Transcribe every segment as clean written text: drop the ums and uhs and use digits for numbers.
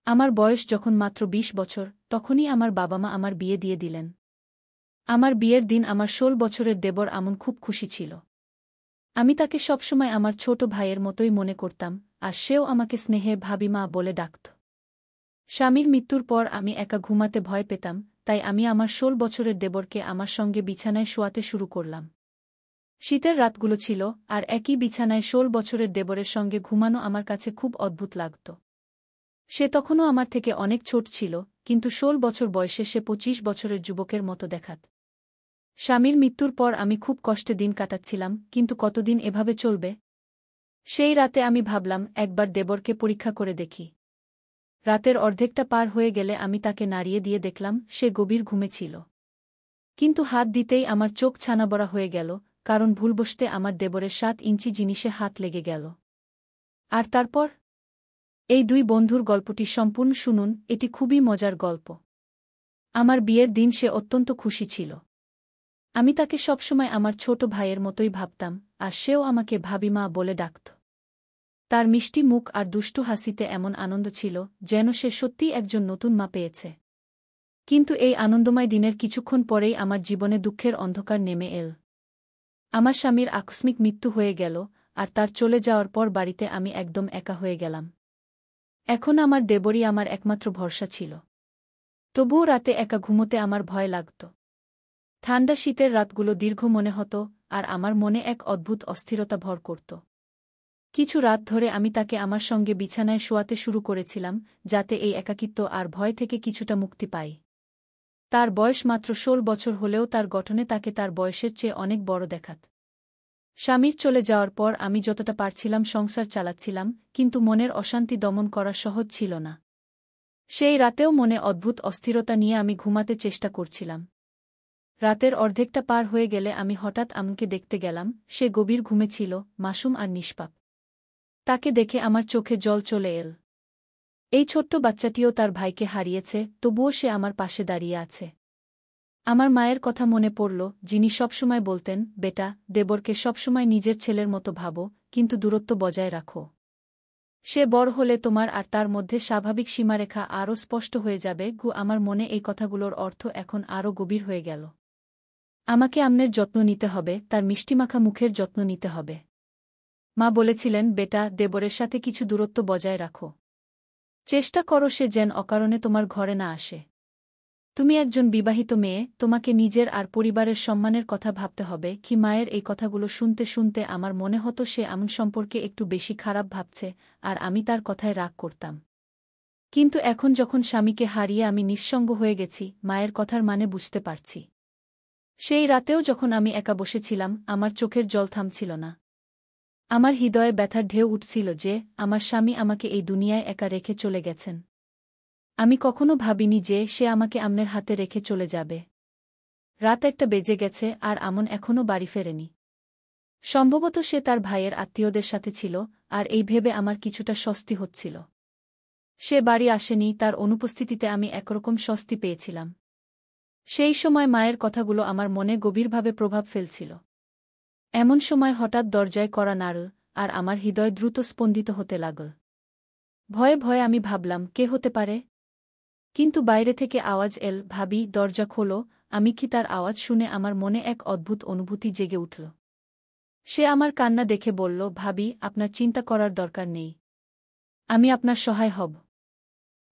আমার বয়স যখন মাত্র ২০ বছর, তখনই আমার বাবা-মা আমার বিয়ে দিয়ে দিলেন। আমার বিয়ের দিন আমার ১৬ বছরের দেবর আমন খুব খুশি ছিল। আমি তাকে সবসময় আমার ছোট ভাইয়ের মতোই মনে করতাম, আর সেও আমাকে স্নেহে ভাবিমা বলে ডাকত। স্বামীর মৃত্যুর পর আমি একা ঘুমাতে ভয় পেতাম, তাই আমি আমার ১৬ বছরের দেবরকে আমার সঙ্গে বিছানায় শোয়াতে শুরু করলাম। শীতের রাতগুলো ছিল, আর একই বিছানায় ১৬ বছরের দেবরের সঙ্গে ঘুমানো আমার কাছে খুব অদ্ভুত লাগত। সে তখনও আমার থেকে অনেক ছোট ছিল, কিন্তু ১৬ বছর বয়সে সে ২৫ বছরের যুবকের মতো দেখাত। স্বামীর মৃত্যুর পর আমি খুব কষ্টে দিন কাটাচ্ছিলাম, কিন্তু কতদিন এভাবে চলবে? সেই রাতে আমি ভাবলাম একবার দেবরকে পরীক্ষা করে দেখি। রাতের অর্ধেকটা পার হয়ে গেলে আমি তাকে নাড়িয়ে দিয়ে দেখলাম সে গভীর ঘুমে ছিল। কিন্তু হাত দিতেই আমার চোখ ছানাবড়া হয়ে গেল, কারণ ভুলবশতে আমার দেবরের ৭ ইঞ্চি জিনিসে হাত লেগে গেল। আর তারপর? এই দুই বন্ধুর গল্পটি সম্পূর্ণ শুনুন, এটি খুবই মজার গল্প। আমার বিয়ের দিন সে অত্যন্ত খুশি ছিল। আমি তাকে সবসময় আমার ছোট ভাইয়ের মতোই ভাবতাম, আর সেও আমাকে ভাবিমা বলে ডাকত। তার মিষ্টি মুখ আর দুষ্টু হাসিতে এমন আনন্দ ছিল, যেন সে সত্যিই একজন নতুন মা পেয়েছে। কিন্তু এই আনন্দময় দিনের কিছুক্ষণ পরেই আমার জীবনে দুঃখের অন্ধকার নেমে এল। আমার স্বামীর আকস্মিক মৃত্যু হয়ে গেল, আর তার চলে যাওয়ার পর বাড়িতে আমি একদম একা হয়ে গেলাম। এখন আমার দেবরই আমার একমাত্র ভরসা ছিল। তবুও রাতে একা ঘুমোতে আমার ভয় লাগত। ঠান্ডা শীতের রাতগুলো দীর্ঘ মনে হতো, আর আমার মনে এক অদ্ভুত অস্থিরতা ভর করত। কিছু রাত ধরে আমি তাকে আমার সঙ্গে বিছানায় শোয়াতে শুরু করেছিলাম, যাতে এই একাকিত্ব আর ভয় থেকে কিছুটা মুক্তি পাই। তার বয়স মাত্র ১৬ বছর হলেও তার গঠনে তাকে তার বয়সের চেয়ে অনেক বড় দেখাত। স্বামীর চলে যাওয়ার পর আমি যতটা পারছিলাম সংসার চালাচ্ছিলাম, কিন্তু মনের অশান্তি দমন করা সহজ ছিল না। সেই রাতেও মনে অদ্ভুত অস্থিরতা নিয়ে আমি ঘুমাতে চেষ্টা করছিলাম। রাতের অর্ধেকটা পার হয়ে গেলে আমি হঠাৎ আমকে দেখতে গেলাম, সে গভীর ঘুমে ছিল, মাসুম আর নিষ্পাপ। তাকে দেখে আমার চোখে জল চলে এল। এই ছোট্ট বাচ্চাটিও তার ভাইকে হারিয়েছে, তবুও সে আমার পাশে দাঁড়িয়ে আছে। আমার মায়ের কথা মনে পড়ল, যিনি সবসময় বলতেন, বেটা, দেবরকে সবসময় নিজের ছেলের মতো ভাবো, কিন্তু দূরত্ব বজায় রাখো। সে বড় হলে তোমার আর তার মধ্যে স্বাভাবিক সীমারেখা আরও স্পষ্ট হয়ে যাবে। আমার মনে এই কথাগুলোর অর্থ এখন আরও গভীর হয়ে গেল। আমাকে আমনের যত্ন নিতে হবে, তার মিষ্টিমাখা মুখের যত্ন নিতে হবে। মা বলেছিলেন, বেটা, দেবরের সাথে কিছু দূরত্ব বজায় রাখো। চেষ্টা করো সে যেন অকারণে তোমার ঘরে না আসে। তুমি একজন বিবাহিত মেয়ে, তোমাকে নিজের আর পরিবারের সম্মানের কথা ভাবতে হবে। মায়ের এই কথাগুলো শুনতে শুনতে আমার মনে হতো সে আমন সম্পর্কে একটু বেশি খারাপ ভাবছে, আর আমি তার কথায় রাগ করতাম। কিন্তু এখন যখন স্বামীকে হারিয়ে আমি নিঃসঙ্গ হয়ে গেছি, মায়ের কথার মানে বুঝতে পারছি। সেই রাতেও যখন আমি একা বসেছিলাম, আমার চোখের জল থামছিল না। আমার হৃদয়ে ব্যথার ঢেউ উঠছিল যে আমার স্বামী আমাকে এই দুনিয়ায় একা রেখে চলে গেছেন। আমি কখনো ভাবিনি যে সে আমাকে আমনের হাতে রেখে চলে যাবে। রাত ১টা বেজে গেছে, আর আমন এখনও বাড়ি ফেরেনি। সম্ভবত সে তার ভাইয়ের আত্মীয়দের সাথে ছিল, আর এই ভেবে আমার কিছুটা স্বস্তি হচ্ছিল। সে বাড়ি আসেনি, তার অনুপস্থিতিতে আমি একরকম স্বস্তি পেয়েছিলাম। সেই সময় মায়ের কথাগুলো আমার মনে গভীরভাবে প্রভাব ফেলছিল। এমন সময় হঠাৎ দরজায় কড়া নাড়ল, আর আমার হৃদয় দ্রুত স্পন্দিত হতে লাগল। ভয়ে ভয়ে আমি ভাবলাম, কে হতে পারে? কিন্তু বাইরে থেকে আওয়াজ এল, ভাবি, দরজা খোলো। আমি কি তার আওয়াজ শুনে আমার মনে এক অদ্ভুত অনুভূতি জেগে উঠল। সে আমার কান্না দেখে বলল, ভাবি, আপনার চিন্তা করার দরকার নেই। আমি আপনার সহায় হব।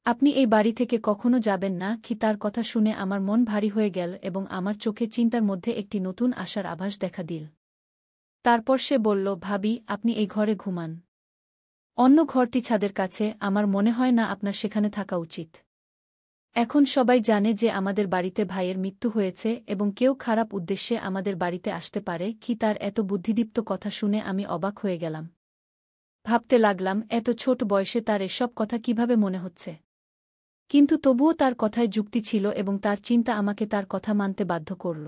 আপনি এই বাড়ি থেকে কখনো যাবেন না। তার কথা শুনে আমার মন ভারী হয়ে গেল এবং আমার চোখে চিন্তার মধ্যে একটি নতুন আশার আভাস দেখা দিল। তারপর সে বলল, ভাবি, আপনি এই ঘরে ঘুমান। অন্য ঘরটি ছাদের কাছে, আমার মনে হয় না আপনার সেখানে থাকা উচিত। এখন সবাই জানে যে আমাদের বাড়িতে ভাইয়ের মৃত্যু হয়েছে এবং কেউ খারাপ উদ্দেশ্যে আমাদের বাড়িতে আসতে পারে। তার এত বুদ্ধিদীপ্ত কথা শুনে আমি অবাক হয়ে গেলাম। ভাবতে লাগলাম, এত ছোট বয়সে তার এসব কথা কিভাবে মনে হচ্ছে। কিন্তু তবুও তার কথায় যুক্তি ছিল এবং তার চিন্তা আমাকে তার কথা মানতে বাধ্য করল।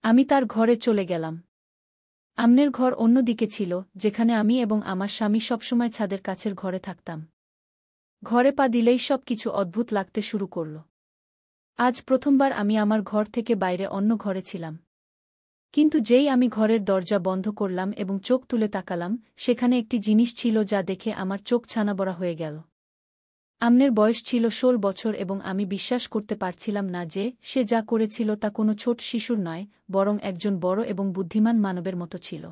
আমি তার ঘরে চলে গেলাম। আমনের ঘর অন্যদিকে ছিল, যেখানে আমি এবং আমার স্বামী সবসময় ছাদের কাছের ঘরে থাকতাম। ঘরে পা দিলেই সব কিছু অদ্ভুত লাগতে শুরু করল। আজ প্রথমবার আমি আমার ঘর থেকে বাইরে অন্য ঘরে ছিলাম। কিন্তু যেই আমি ঘরের দরজা বন্ধ করলাম এবং চোখ তুলে তাকালাম, সেখানে একটি জিনিস ছিল যা দেখে আমার চোখ ছানাবড়া হয়ে গেল। আমনের বয়স ছিল ১৬ বছর এবং আমি বিশ্বাস করতে পারছিলাম না যে সে যা করেছিল তা কোনো ছোট শিশুর নয়, বরং একজন বড় এবং বুদ্ধিমান মানবের মতো ছিল।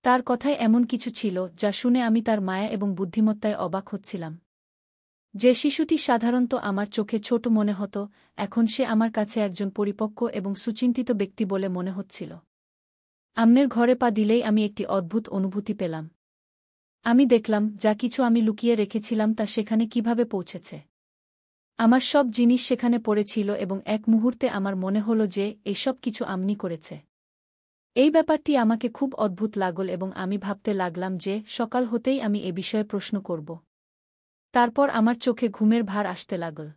তার কথায় এমন কিছু ছিল যা শুনে আমি তার মায়া এবং বুদ্ধিমত্তায় অবাক হচ্ছিলাম। যে শিশুটি সাধারণত আমার চোখে ছোট মনে হতো, এখন সে আমার কাছে একজন পরিপক্ক এবং সুচিন্তিত ব্যক্তি বলে মনে হচ্ছিল। আমনের ঘরে পা দিলেই আমি একটি অদ্ভুত অনুভূতি পেলাম। আমি দেখলাম যা কিছু আমি লুকিয়ে রেখেছিলাম তা সেখানে কিভাবে পৌঁছেছে। আমার সব জিনিস সেখানে পড়েছিল এবং এক মুহূর্তে আমার মনে হল যে এইসব কিছু আমনি করেছে। এই ব্যাপারটি আমাকে খুব অদ্ভুত লাগল এবং আমি ভাবতে লাগলাম যে সকাল হতেই আমি এ বিষয়ে প্রশ্ন করব। তারপর আমার চোখে ঘুমের ভার আসতে লাগল।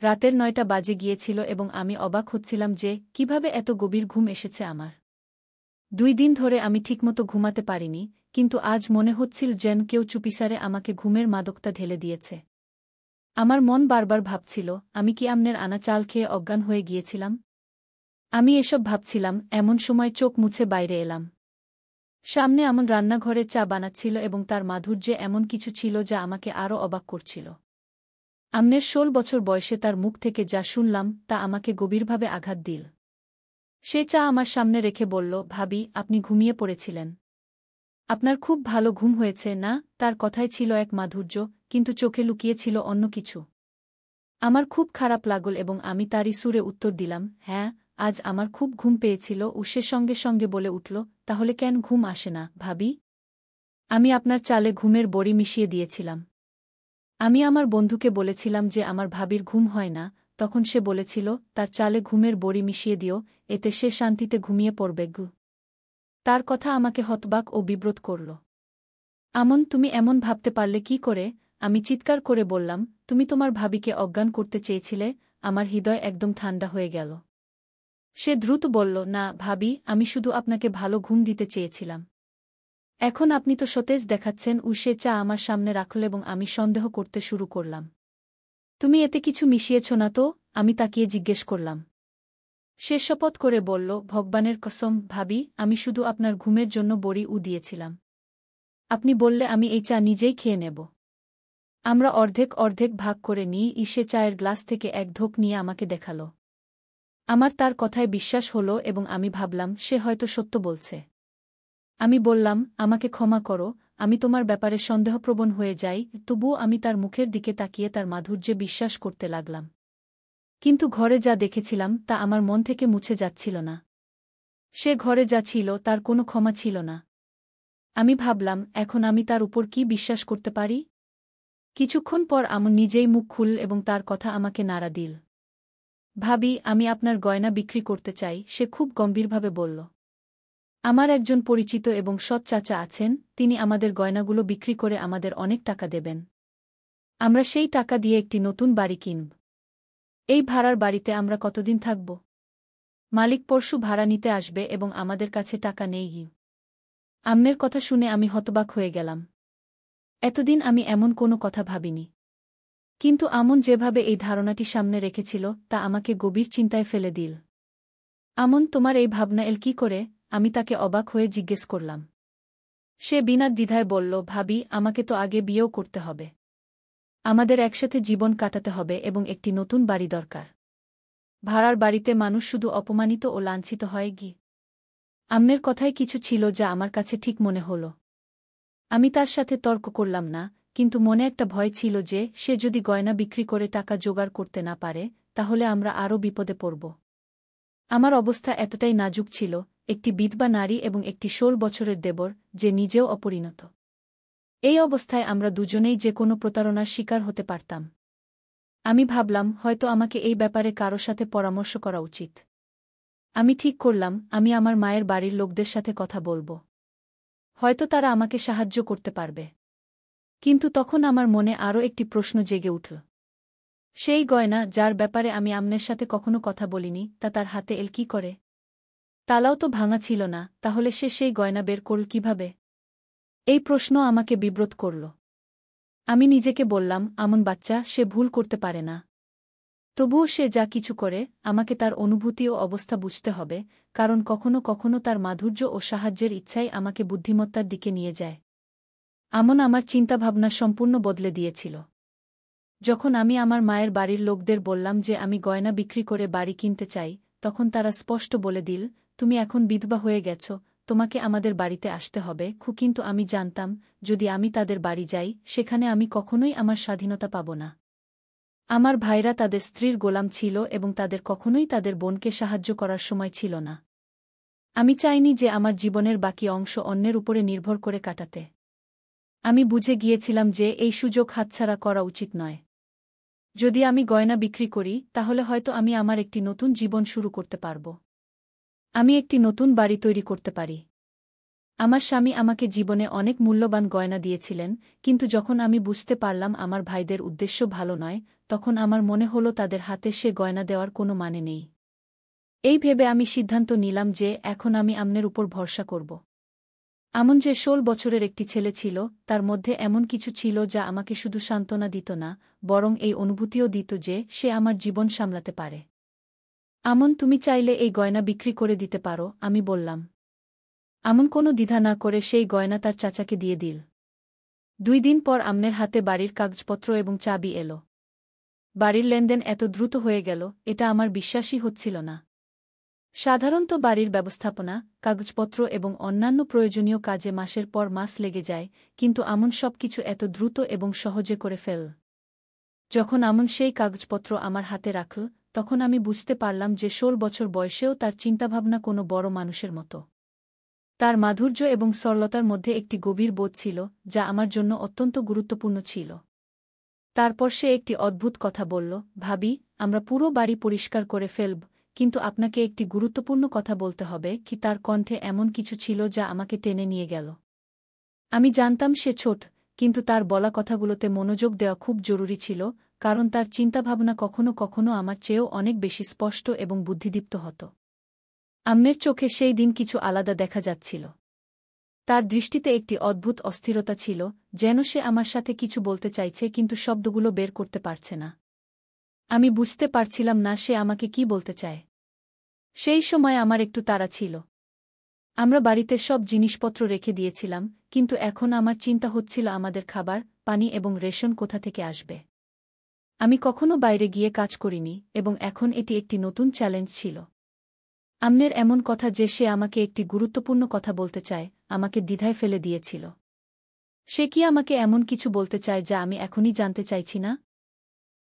রাতের ৯টা বাজে গিয়েছিল এবং আমি অবাক হচ্ছিলাম যে কিভাবে এত গভীর ঘুম এসেছে আমার। ২ দিন ধরে আমি ঠিকমতো ঘুমাতে পারিনি, কিন্তু আজ মনে হচ্ছিল যেন কেউ চুপিসারে আমাকে ঘুমের মাদকতা ঢেলে দিয়েছে। আমার মন বারবার ভাবছিল, আমি কি আমনের আনা চাল খেয়ে অজ্ঞান হয়ে গিয়েছিলাম? আমি এসব ভাবছিলাম, এমন সময় চোখ মুছে বাইরে এলাম। সামনে আমন রান্নাঘরে চা বানাচ্ছিল এবং তার মাধুর্যে এমন কিছু ছিল যা আমাকে আরও অবাক করছিল। আমনের ১৬ বছর বয়সে তার মুখ থেকে যা শুনলাম তা আমাকে গভীরভাবে আঘাত দিল। সে চা আমার সামনে রেখে বলল, ভাবি, আপনি ঘুমিয়ে পড়েছিলেন। আপনার খুব ভালো ঘুম হয়েছে না? তার কথায় ছিল এক মাধুর্য, কিন্তু চোখে লুকিয়ে ছিল অন্য কিছু। আমার খুব খারাপ লাগল এবং আমি তারই সুরে উত্তর দিলাম, হ্যাঁ, আজ আমার খুব ঘুম পেয়েছিল। ও সে সঙ্গে সঙ্গে বলে উঠল, তাহলে কেন ঘুম আসে না, ভাবি? আমি আপনার চালে ঘুমের বড়ি মিশিয়ে দিয়েছিলাম। আমি আমার বন্ধুকে বলেছিলাম যে আমার ভাবির ঘুম হয় না, তখন সে বলেছিল, তার চালে ঘুমের বড়ি মিশিয়ে দিও, এতে সে শান্তিতে ঘুমিয়ে পড়বে। তার কথা আমাকে হতবাক ও বিব্রত করল। আমন, তুমি এমন ভাবতে পারলে কি করে? আমি চিৎকার করে বললাম, তুমি তোমার ভাবিকে অজ্ঞান করতে চেয়েছিলে। আমার হৃদয় একদম ঠান্ডা হয়ে গেল। সে দ্রুত বলল, না ভাবি, আমি শুধু আপনাকে ভালো ঘুম দিতে চেয়েছিলাম। এখন আপনি তো সতেজ দেখাচ্ছেন। সে চা আমার সামনে রাখল এবং আমি সন্দেহ করতে শুরু করলাম। তুমি এতে কিছু মিশিয়েছ না তো? আমি তাকিয়ে জিজ্ঞেস করলাম। সে শপথ করে বলল, ভগবানের কসম, ভাবি, আমি শুধু আপনার ঘুমের জন্য বড়ি দিয়েছিলাম। আপনি বললে আমি এই চা নিজেই খেয়ে নেব। আমরা অর্ধেক অর্ধেক ভাগ করে নিই। সে চায়ের গ্লাস থেকে এক ঢোক নিয়ে আমাকে দেখাল। আমার তার কথায় বিশ্বাস হল এবং আমি ভাবলাম সে হয়তো সত্য বলছে। আমি বললাম, আমাকে ক্ষমা করো, আমি তোমার ব্যাপারে সন্দেহপ্রবণ হয়ে যাই। তবুও আমি তার মুখের দিকে তাকিয়ে তার মাধুর্যে বিশ্বাস করতে লাগলাম। কিন্তু ঘরে যা দেখেছিলাম তা আমার মন থেকে মুছে যাচ্ছিল না। সে ঘরে যা ছিল তার কোনো ক্ষমা ছিল না। আমি ভাবলাম, এখন আমি তার উপর কি বিশ্বাস করতে পারি? কিছুক্ষণ পর আমন নিজেই মুখ খুলল এবং তার কথা আমাকে নাড়া দিল। ভাবি, আমি আপনার গয়না বিক্রি করতে চাই, সে খুব গম্ভীরভাবে বলল। আমার একজন পরিচিত এবং সৎ চাচা আছেন, তিনি আমাদের গয়নাগুলো বিক্রি করে আমাদের অনেক টাকা দেবেন। আমরা সেই টাকা দিয়ে একটি নতুন বাড়ি কিনব। এই ভাড়ার বাড়িতে আমরা কতদিন থাকব? মালিক পরশু ভাড়া নিতে আসবে এবং আমাদের কাছে টাকা নেই। আম্মের কথা শুনে আমি হতবাক হয়ে গেলাম। এতদিন আমি এমন কোনো কথা ভাবিনি। কিন্তু আমন যেভাবে এই ধারণাটি সামনে রেখেছিল তা আমাকে গভীর চিন্তায় ফেলে দিল। আমন, তোমার এই ভাবনা এল কি করে? আমি তাকে অবাক হয়ে জিজ্ঞেস করলাম। সে বিনা দ্বিধায় বলল, ভাবি, আমাকে তো আগে বিয়েও করতে হবে। আমাদের একসাথে জীবন কাটাতে হবে এবং একটি নতুন বাড়ি দরকার। ভাড়ার বাড়িতে মানুষ শুধু অপমানিত ও লাঞ্ছিত হয়। আম্মের কথায় কিছু ছিল যা আমার কাছে ঠিক মনে হল। আমি তার সাথে তর্ক করলাম না, কিন্তু মনে একটা ভয় ছিল যে সে যদি গয়না বিক্রি করে টাকা জোগাড় করতে না পারে, তাহলে আমরা আরও বিপদে পড়ব। আমার অবস্থা এতটাই নাজুক ছিল, একটি বিধবা নারী এবং একটি ১৬ বছরের দেবর, যে নিজেও অপরিণত। এই অবস্থায় আমরা দুজনেই যে কোনো প্রতারণার শিকার হতে পারতাম। আমি ভাবলাম, হয়তো আমাকে এই ব্যাপারে কারো সাথে পরামর্শ করা উচিত। আমি ঠিক করলাম, আমি আমার মায়ের বাড়ির লোকদের সাথে কথা বলব। হয়তো তারা আমাকে সাহায্য করতে পারবে। কিন্তু তখন আমার মনে আরও একটি প্রশ্ন জেগে উঠল। সেই গয়না, যার ব্যাপারে আমি আম্মের সাথে কখনো কথা বলিনি, তা তার হাতে এল কি করে? তালাও তো ভাঙা ছিল না, তাহলে সে সেই গয়না বের করল কিভাবে? এই প্রশ্ন আমাকে বিব্রত করল। আমি নিজেকে বললাম, আমন বাচ্চা, সে ভুল করতে পারে না। তবুও সে যা কিছু করে, আমাকে তার অনুভূতি ও অবস্থা বুঝতে হবে, কারণ কখনো কখনো তার মাধুর্য ও সাহায্যের ইচ্ছাই আমাকে বুদ্ধিমত্তার দিকে নিয়ে যায়। আমন আমার চিন্তাভাবনা সম্পূর্ণ বদলে দিয়েছিল। যখন আমি আমার মায়ের বাড়ির লোকদের বললাম যে আমি গয়না বিক্রি করে বাড়ি কিনতে চাই, তখন তারা স্পষ্ট বলে দিল, তুমি এখন বিধবা হয়ে গেছ, তোমাকে আমাদের বাড়িতে আসতে হবে। কিন্তু আমি জানতাম, যদি আমি তাদের বাড়ি যাই, সেখানে আমি কখনোই আমার স্বাধীনতা পাব না। আমার ভাইরা তাদের স্ত্রীর গোলাম ছিল এবং তাদের কখনোই তাদের বোনকে সাহায্য করার সময় ছিল না। আমি চাইনি যে আমার জীবনের বাকি অংশ অন্যের উপরে নির্ভর করে কাটাতে। আমি বুঝে গিয়েছিলাম যে এই সুযোগ হাতছাড়া করা উচিত নয়। যদি আমি গয়না বিক্রি করি, তাহলে হয়তো আমি আমার একটি নতুন জীবন শুরু করতে পারব। আমি একটি নতুন বাড়ি তৈরি করতে পারি। আমার স্বামী আমাকে জীবনে অনেক মূল্যবান গয়না দিয়েছিলেন, কিন্তু যখন আমি বুঝতে পারলাম আমার ভাইদের উদ্দেশ্য ভালো নয়, তখন আমার মনে হলো তাদের হাতে সে গয়না দেওয়ার কোনো মানে নেই। এই ভেবে আমি সিদ্ধান্ত নিলাম যে এখন আমি আমনের উপর ভরসা করব। আমন যে 16 বছরের একটি ছেলে ছিল, তার মধ্যে এমন কিছু ছিল যা আমাকে শুধু সান্ত্বনা দিত না, বরং এই অনুভূতিও দিত যে সে আমার জীবন সামলাতে পারে। আমন, তুমি চাইলে এই গয়না বিক্রি করে দিতে পারো, আমি বললাম। আমন কোনো দ্বিধা না করে সেই গয়না তার চাচাকে দিয়ে দিল। 2 দিন পর আমনের হাতে বাড়ির কাগজপত্র এবং চাবি এলো। বাড়ির লেনদেন এত দ্রুত হয়ে গেল, এটা আমার বিশ্বাসই হচ্ছিল না। সাধারণত বাড়ির ব্যবস্থাপনা, কাগজপত্র এবং অন্যান্য প্রয়োজনীয় কাজে মাসের পর মাস লেগে যায়, কিন্তু আমন সবকিছু এত দ্রুত এবং সহজে করে ফেল। যখন আমন সেই কাগজপত্র আমার হাতে রাখল, তখন আমি বুঝতে পারলাম যে 16 বছর বয়সেও তার চিন্তাভাবনা কোনো বড় মানুষের মতো। তার মাধুর্য এবং সরলতার মধ্যে একটি গভীর বোধ ছিল, যা আমার জন্য অত্যন্ত গুরুত্বপূর্ণ ছিল। তারপর সে একটি অদ্ভুত কথা বলল, ভাবি, আমরা পুরো বাড়ি পরিষ্কার করে ফেলব, কিন্তু আপনাকে একটি গুরুত্বপূর্ণ কথা বলতে হবে। তার কণ্ঠে এমন কিছু ছিল যা আমাকে টেনে নিয়ে গেল। আমি জানতাম সে ছোট, কিন্তু তার বলা কথাগুলোতে মনোযোগ দেওয়া খুব জরুরি ছিল, কারণ তার চিন্তাভাবনা কখনো কখনো আমার চেয়েও অনেক বেশি স্পষ্ট এবং বুদ্ধিদীপ্ত হতো। আমনের চোখে সেই দিন কিছু আলাদা দেখা যাচ্ছিল। তার দৃষ্টিতে একটি অদ্ভুত অস্থিরতা ছিল, যেন সে আমার সাথে কিছু বলতে চাইছে কিন্তু শব্দগুলো বের করতে পারছে না। আমি বুঝতে পারছিলাম না সে আমাকে কি বলতে চায়। সেই সময় আমার একটু তাড়া ছিল। আমরা বাড়িতে সব জিনিসপত্র রেখে দিয়েছিলাম, কিন্তু এখন আমার চিন্তা হচ্ছিল আমাদের খাবার, পানি এবং রেশন কোথা থেকে আসবে। আমি কখনো বাইরে গিয়ে কাজ করিনি, এবং এখন এটি একটি নতুন চ্যালেঞ্জ ছিল। আমনের এমন কথা যে সে আমাকে একটি গুরুত্বপূর্ণ কথা বলতে চায়, আমাকে দ্বিধায় ফেলে দিয়েছিল। সে কি আমাকে এমন কিছু বলতে চায় যা আমি এখনই জানতে চাইছি না?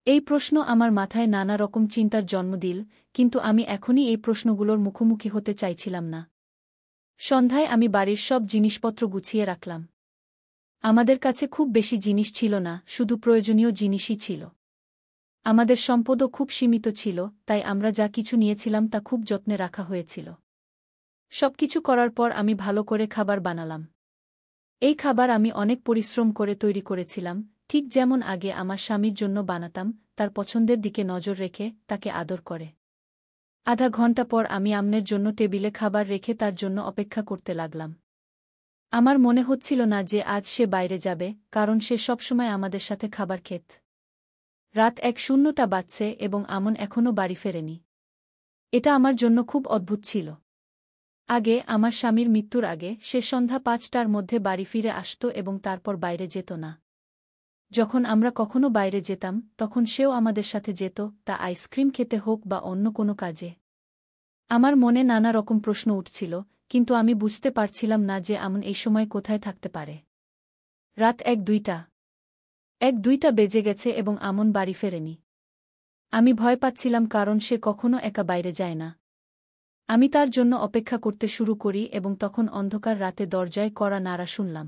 এই প্রশ্ন আমার মাথায় নানা রকম চিন্তার জন্ম দিল, কিন্তু আমি এখনই এই প্রশ্নগুলোর মুখোমুখি হতে চাইছিলাম না। সন্ধ্যায় আমি বাড়ির সব জিনিসপত্র গুছিয়ে রাখলাম। আমাদের কাছে খুব বেশি জিনিস ছিল না, শুধু প্রয়োজনীয় জিনিসই ছিল। আমাদের সম্পদও খুব সীমিত ছিল, তাই আমরা যা কিছু নিয়েছিলাম তা খুব যত্নে রাখা হয়েছিল। সবকিছু করার পর আমি ভালো করে খাবার বানালাম। এই খাবার আমি অনেক পরিশ্রম করে তৈরি করেছিলাম, ঠিক যেমন আগে আমার স্বামীর জন্য বানাতাম, তার পছন্দের দিকে নজর রেখে, তাকে আদর করে। আধা ঘণ্টা পর আমি আমনের জন্য টেবিলে খাবার রেখে তার জন্য অপেক্ষা করতে লাগলাম। আমার মনে হচ্ছিল না যে আজ সে বাইরে যাবে, কারণ সে সবসময় আমাদের সাথে খাবার খেত। রাত 1:00 বাজছে এবং আমন এখনও বাড়ি ফেরেনি। এটা আমার জন্য খুব অদ্ভুত ছিল। আগে, আমার স্বামীর মৃত্যুর আগে, সে সন্ধ্যা 5টার মধ্যে বাড়ি ফিরে আসত এবং তারপর বাইরে যেত না। যখন আমরা কখনো বাইরে যেতাম, তখন সেও আমাদের সাথে যেত, তা আইসক্রিম খেতে হোক বা অন্য কোনো কাজে। আমার মনে নানা রকম প্রশ্ন উঠছিল, কিন্তু আমি বুঝতে পারছিলাম না যে আমন এই সময় কোথায় থাকতে পারে। রাত 1-2টা বেজে গেছে এবং আমন বাড়ি ফেরেনি। আমি ভয় পাচ্ছিলাম কারণ সে কখনো একা বাইরে যায় না। আমি তার জন্য অপেক্ষা করতে শুরু করি এবং তখন অন্ধকার রাতে দরজায় কড়া নাড়া শুনলাম।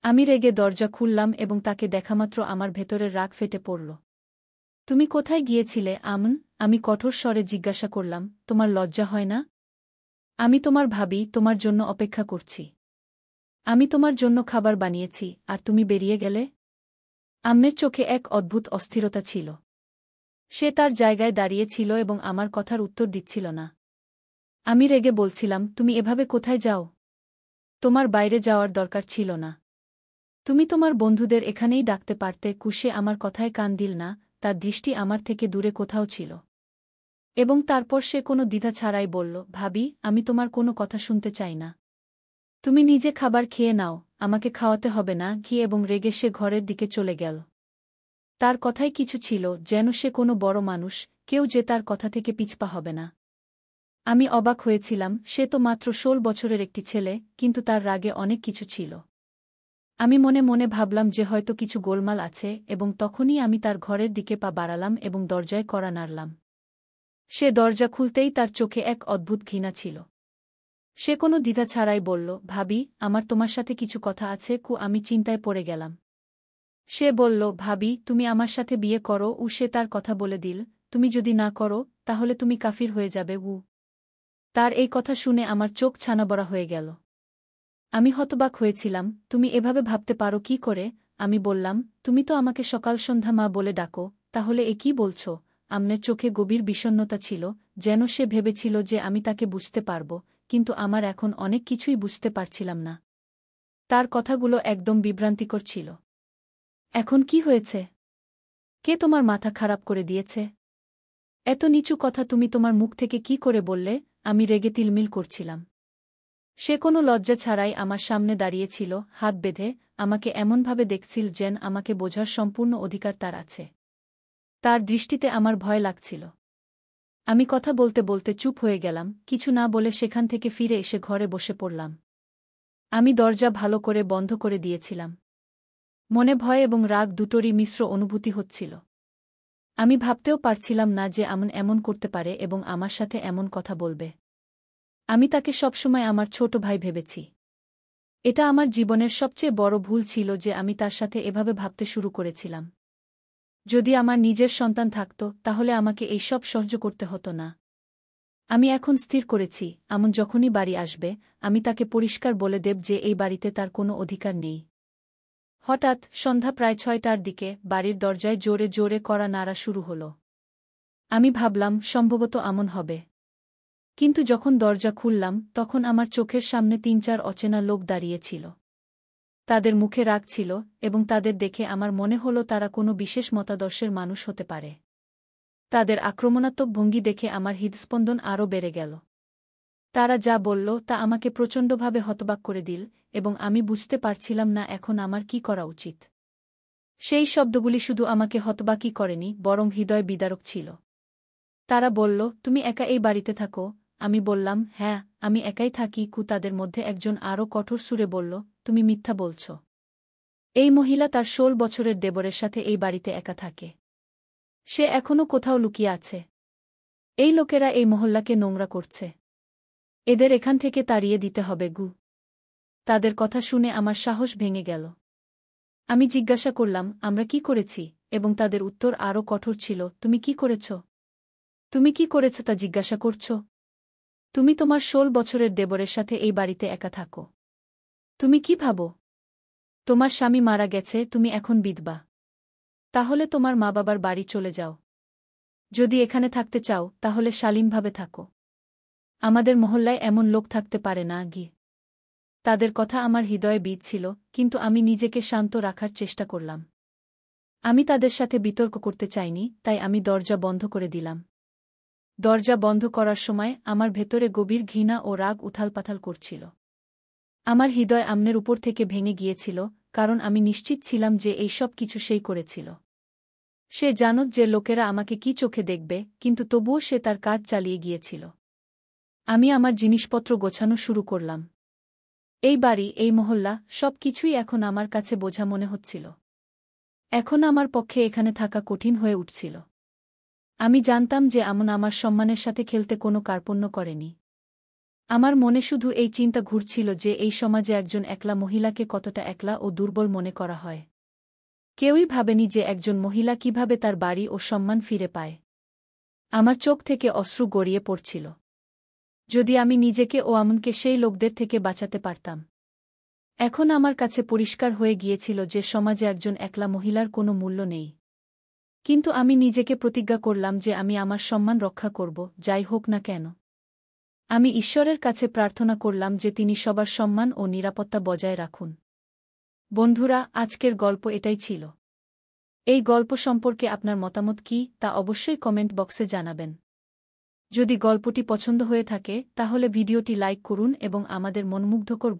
আমি রেগে দরজা খুললাম এবং তাকে দেখামাত্র আমার ভেতরের রাগ ফেটে পড়ল। তুমি কোথায় গিয়েছিলে, আমন? আমি কঠোর স্বরে জিজ্ঞাসা করলাম, তোমার লজ্জা হয় না? আমি তোমার ভাবি, তোমার জন্য অপেক্ষা করছি। আমি তোমার জন্য খাবার বানিয়েছি, আর তুমি বেরিয়ে গেলে? আমনের চোখে এক অদ্ভুত অস্থিরতা ছিল। সে তার জায়গায় দাঁড়িয়ে ছিল এবং আমার কথার উত্তর দিচ্ছিল না। আমি রেগে বলছিলাম, তুমি এভাবে কোথায় যাও? তোমার বাইরে যাওয়ার দরকার ছিল না। তুমি তোমার বন্ধুদের এখানেই ডাকতে পারতে। কুশে আমার কথায় কান দিল না, তার দৃষ্টি আমার থেকে দূরে কোথাও ছিল। এবং তারপর সে কোনো দ্বিধা ছাড়াই বলল, ভাবি, আমি তোমার কোনো কথা শুনতে চাই না। তুমি নিজে খাবার খেয়ে নাও, আমাকে খাওয়াতে হবে না। এবং রেগে সে ঘরের দিকে চলে গেল। তার কথায় কিছু ছিল, যেন সে কোনো বড় মানুষ, কেউ যে তার কথা থেকে পিছপা হবে না। আমি অবাক হয়েছিলাম, সে তো মাত্র 16 বছরের একটি ছেলে, কিন্তু তার রাগে অনেক কিছু ছিল। আমি মনে মনে ভাবলাম যে হয়তো কিছু গোলমাল আছে, এবং তখনই আমি তার ঘরের দিকে পা বাড়ালাম এবং দরজায় কড়া নাড়লাম। সে দরজা খুলতেই তার চোখে এক অদ্ভুত ঘৃণা ছিল। সে কোনো দ্বিধা ছাড়াই বলল, ভাবি, আমার তোমার সাথে কিছু কথা আছে। আমি চিন্তায় পড়ে গেলাম। সে বলল, ভাবি, তুমি আমার সাথে বিয়ে করো। সে তার কথা বলে দিল, তুমি যদি না করো, তাহলে তুমি কাফির হয়ে যাবে। তার এই কথা শুনে আমার চোখ ছানাবড়া হয়ে গেল। আমি হতবাক হয়েছিলাম। তুমি এভাবে ভাবতে পারো কি করে? আমি বললাম, তুমি তো আমাকে সকাল সন্ধ্যা মা বলে ডাকো, তাহলে এ কি বলছ? আমনের চোখে গভীর বিষণ্ণতা ছিল, যেন সে ভেবেছিল যে আমি তাকে বুঝতে পারব, কিন্তু আমার এখন অনেক কিছুই বুঝতে পারছিলাম না। তার কথাগুলো একদম বিভ্রান্তিকর ছিল। এখন কি হয়েছে? কে তোমার মাথা খারাপ করে দিয়েছে? এত নিচু কথা তুমি তোমার মুখ থেকে কি করে বললে? আমি রেগে তিলমিল করছিলাম। সে কোনো লজ্জা ছাড়াই আমার সামনে দাঁড়িয়েছিল, হাত বেঁধে, আমাকে এমনভাবে দেখছিল যেন আমাকে বোঝার সম্পূর্ণ অধিকার তার আছে। তার দৃষ্টিতে আমার ভয় লাগছিল। আমি কথা বলতে বলতে চুপ হয়ে গেলাম, কিছু না বলে সেখান থেকে ফিরে এসে ঘরে বসে পড়লাম। আমি দরজা ভালো করে বন্ধ করে দিয়েছিলাম। মনে ভয় এবং রাগ দুটোরই মিশ্র অনুভূতি হচ্ছিল। আমি ভাবতেও পারছিলাম না যে আমন এমন করতে পারে এবং আমার সাথে এমন কথা বলবে। আমি তাকে সবসময় আমার ছোট ভাই ভেবেছি। এটা আমার জীবনের সবচেয়ে বড় ভুল ছিল যে আমি তার সাথে এভাবে ভাবতে শুরু করেছিলাম। যদি আমার নিজের সন্তান থাকত, তাহলে আমাকে এই সব সহ্য করতে হতো না। আমি এখন স্থির করেছি, আমন যখনই বাড়ি আসবে, আমি তাকে পরিষ্কার বলে দেব যে এই বাড়িতে তার কোনো অধিকার নেই। হঠাৎ সন্ধ্যা প্রায় 6টার দিকে বাড়ির দরজায় জোরে জোরে কড়া নাড়া শুরু হল। আমি ভাবলাম, সম্ভবত আমন হবে। কিন্তু যখন দরজা খুললাম, তখন আমার চোখের সামনে 3-4 অচেনা লোক দাঁড়িয়েছিল। তাদের মুখে রাগ ছিল, এবং তাদের দেখে আমার মনে হলো তারা কোনো বিশেষ মতাদর্শের মানুষ হতে পারে। তাদের আক্রমণাত্মক ভঙ্গি দেখে আমার হৃদস্পন্দন আরও বেড়ে গেল। তারা যা বলল তা আমাকে প্রচণ্ডভাবে হতবাক করে দিল, এবং আমি বুঝতে পারছিলাম না এখন আমার কি করা উচিত। সেই শব্দগুলি শুধু আমাকে হতবাকই করেনি, বরং হৃদয় বিদারক ছিল। তারা বলল, তুমি একা এই বাড়িতে থাকো? আমি বললাম, হ্যাঁ, আমি একাই থাকি। তাদের মধ্যে একজন আরও কঠোর সুরে বলল, তুমি মিথ্যা বলছ। এই মহিলা তার 16 বছরের দেবরের সাথে এই বাড়িতে একা থাকে। সে এখনও কোথাও লুকিয়ে আছে। এই লোকেরা এই মহল্লাকে নোংরা করছে। এদের এখান থেকে তাড়িয়ে দিতে হবে। তাদের কথা শুনে আমার সাহস ভেঙে গেল। আমি জিজ্ঞাসা করলাম, আমরা কি করেছি? এবং তাদের উত্তর আরও কঠোর ছিল, তুমি কি করেছ? তুমি কি করেছ তা জিজ্ঞাসা করছ? তুমি তোমার 16 বছরের দেবরের সাথে এই বাড়িতে একা থাকো। তুমি কি ভাবো? তোমার স্বামী মারা গেছে, তুমি এখন বিধবা। তাহলে তোমার মা বাবার বাড়ি চলে যাও। যদি এখানে থাকতে চাও, তাহলে শালীনভাবে থাকো। আমাদের মহল্লায় এমন লোক থাকতে পারে না। তাদের কথা আমার হৃদয়ে বিঁধছিল, কিন্তু আমি নিজেকে শান্ত রাখার চেষ্টা করলাম। আমি তাদের সাথে বিতর্ক করতে চাইনি, তাই আমি দরজা বন্ধ করে দিলাম। দরজা বন্ধ করার সময় আমার ভেতরে গভীর ঘৃণা ও রাগ উথালপাথাল করছিল। আমার হৃদয় আমনের উপর থেকে ভেঙে গিয়েছিল, কারণ আমি নিশ্চিত ছিলাম যে এই সব কিছু সেই করেছিল। সে জানত যে লোকেরা আমাকে কি চোখে দেখবে, কিন্তু তবুও সে তার কাজ চালিয়ে গিয়েছিল। আমি আমার জিনিসপত্র গোছানো শুরু করলাম। এই বাড়ি, এই মহল্লা, সব কিছুই এখন আমার কাছে বোঝা মনে হচ্ছিল। এখন আমার পক্ষে এখানে থাকা কঠিন হয়ে উঠছিল। আমি জানতাম যে আমন আমার সম্মানের সাথে খেলতে কোনো কার্পণ্য করেনি। আমার মনে শুধু এই চিন্তা ঘুরছিল যে এই সমাজে একজন একলা মহিলাকে কতটা একলা ও দুর্বল মনে করা হয়। কেউই ভাবেনি যে একজন মহিলা কিভাবে তার বাড়ি ও সম্মান ফিরে পায়। আমার চোখ থেকে অশ্রু গড়িয়ে পড়ছিল। যদি আমি নিজেকে ও আমনকে সেই লোকদের থেকে বাঁচাতে পারতাম। এখন আমার কাছে পরিষ্কার হয়ে গিয়েছিল যে সমাজে একজন একলা মহিলার কোনো মূল্য নেই। কিন্তু আমি নিজেকে প্রতিজ্ঞা করলাম যে আমি আমার সম্মান রক্ষা করব, যাই হোক না কেন। আমি ঈশ্বরের কাছে প্রার্থনা করলাম যে তিনি সবার সম্মান ও নিরাপত্তা বজায় রাখুন। বন্ধুরা, আজকের গল্প এটাই ছিল। এই গল্প সম্পর্কে আপনার মতামত কী তা অবশ্যই কমেন্ট বক্সে জানাবেন। যদি গল্পটি পছন্দ হয়ে থাকে, তাহলে ভিডিওটি লাইক করুন এবং আমাদের মনোমুগ্ধকর